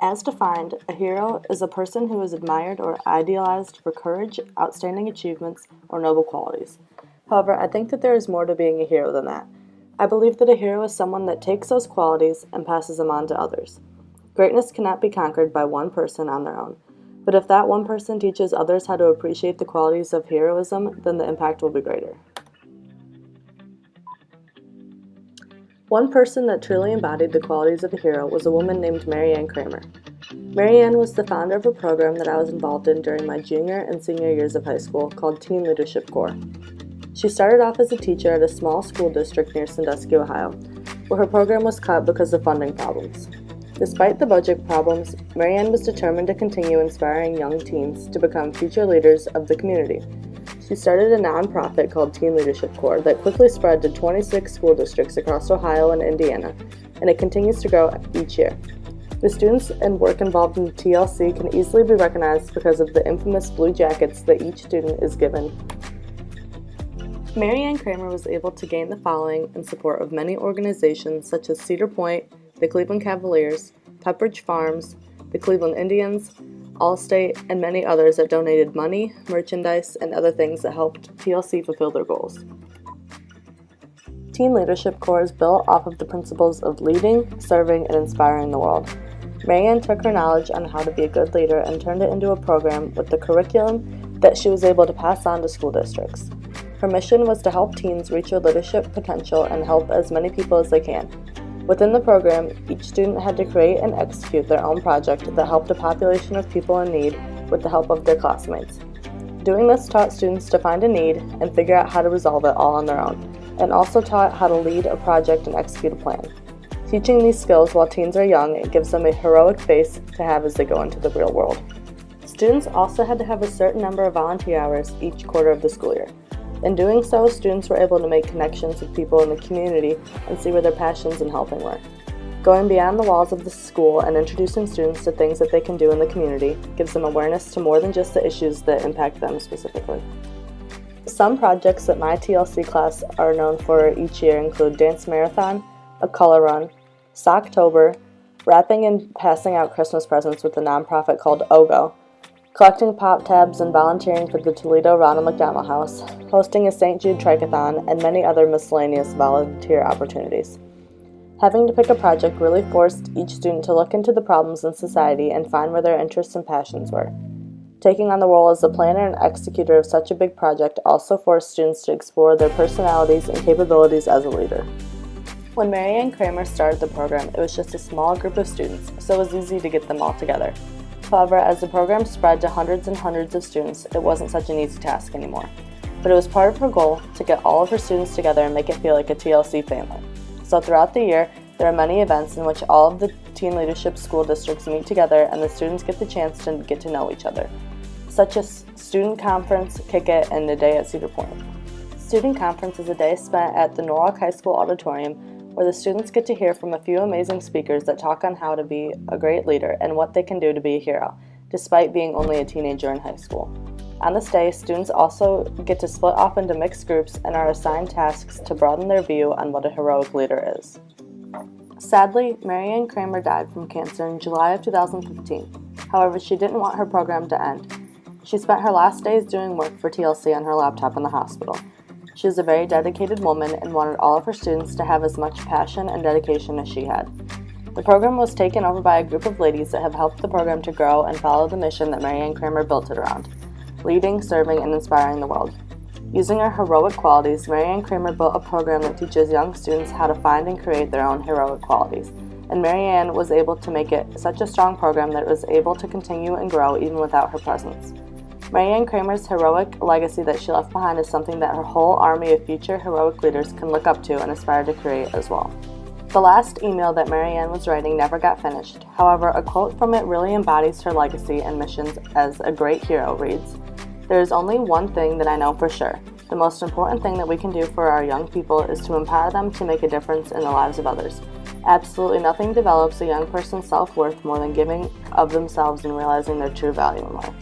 As defined, a hero is a person who is admired or idealized for courage, outstanding achievements, or noble qualities. However, I think that there is more to being a hero than that. I believe that a hero is someone that takes those qualities and passes them on to others. Greatness cannot be conquered by one person on their own, but if that one person teaches others how to appreciate the qualities of heroism, then the impact will be greater. One person that truly embodied the qualities of a hero was a woman named Mary Ann Kramer. Mary Ann was the founder of a program that I was involved in during my junior and senior years of high school called Teen Leadership Corps. She started off as a teacher at a small school district near Sandusky, Ohio, where her program was cut because of funding problems. Despite the budget problems, Mary Ann was determined to continue inspiring young teens to become future leaders of the community. She started a nonprofit called Teen Leadership Corps that quickly spread to 26 school districts across Ohio and Indiana, and it continues to grow each year. The students and work involved in TLC can easily be recognized because of the infamous blue jackets that each student is given. Mary Ann Kramer was able to gain the following and support of many organizations such as Cedar Point, the Cleveland Cavaliers, Pepperidge Farms, the Cleveland Indians, Allstate, and many others that donated money, merchandise, and other things that helped TLC fulfill their goals. Teen Leadership Corps is built off of the principles of leading, serving, and inspiring the world. Mary Ann took her knowledge on how to be a good leader and turned it into a program with the curriculum that she was able to pass on to school districts. Her mission was to help teens reach their leadership potential and help as many people as they can. Within the program, each student had to create and execute their own project that helped a population of people in need with the help of their classmates. Doing this taught students to find a need and figure out how to resolve it all on their own, and also taught how to lead a project and execute a plan. Teaching these skills while teens are young, it gives them a heroic face to have as they go into the real world. Students also had to have a certain number of volunteer hours each quarter of the school year. In doing so, students were able to make connections with people in the community and see where their passions in helping were. Going beyond the walls of the school and introducing students to things that they can do in the community gives them awareness to more than just the issues that impact them specifically. Some projects that my TLC class are known for each year include Dance Marathon, a color run, Socktober, wrapping and passing out Christmas presents with a nonprofit called OGO, collecting pop tabs and volunteering for the Toledo Ronald McDonald House, hosting a St. Jude Triathlon, and many other miscellaneous volunteer opportunities. Having to pick a project really forced each student to look into the problems in society and find where their interests and passions were. Taking on the role as the planner and executor of such a big project also forced students to explore their personalities and capabilities as a leader. When Mary Ann Kramer started the program, it was just a small group of students, so it was easy to get them all together. However, as the program spread to hundreds and hundreds of students, it wasn't such an easy task anymore. But it was part of her goal to get all of her students together and make it feel like a TLC family. So throughout the year, there are many events in which all of the teen leadership school districts meet together and the students get the chance to get to know each other, such as Student Conference, Kick It, and a day at Cedar Point. Student Conference is a day spent at the Norwalk High School auditorium where the students get to hear from a few amazing speakers that talk on how to be a great leader and what they can do to be a hero, despite being only a teenager in high school. On this day, students also get to split off into mixed groups and are assigned tasks to broaden their view on what a heroic leader is. Sadly, Mary Ann Kramer died from cancer in July of 2015. However, she didn't want her program to end. She spent her last days doing work for TLC on her laptop in the hospital. She was a very dedicated woman and wanted all of her students to have as much passion and dedication as she had. The program was taken over by a group of ladies that have helped the program to grow and follow the mission that Mary Ann Kramer built it around: leading, serving, and inspiring the world. Using her heroic qualities, Mary Ann Kramer built a program that teaches young students how to find and create their own heroic qualities. And Mary Ann was able to make it such a strong program that it was able to continue and grow even without her presence. Mary Ann Kramer's heroic legacy that she left behind is something that her whole army of future heroic leaders can look up to and aspire to create as well. The last email that Mary Ann was writing never got finished. However, a quote from it really embodies her legacy and missions as a great hero reads, "There is only one thing that I know for sure. The most important thing that we can do for our young people is to empower them to make a difference in the lives of others. Absolutely nothing develops a young person's self-worth more than giving of themselves and realizing their true value in life."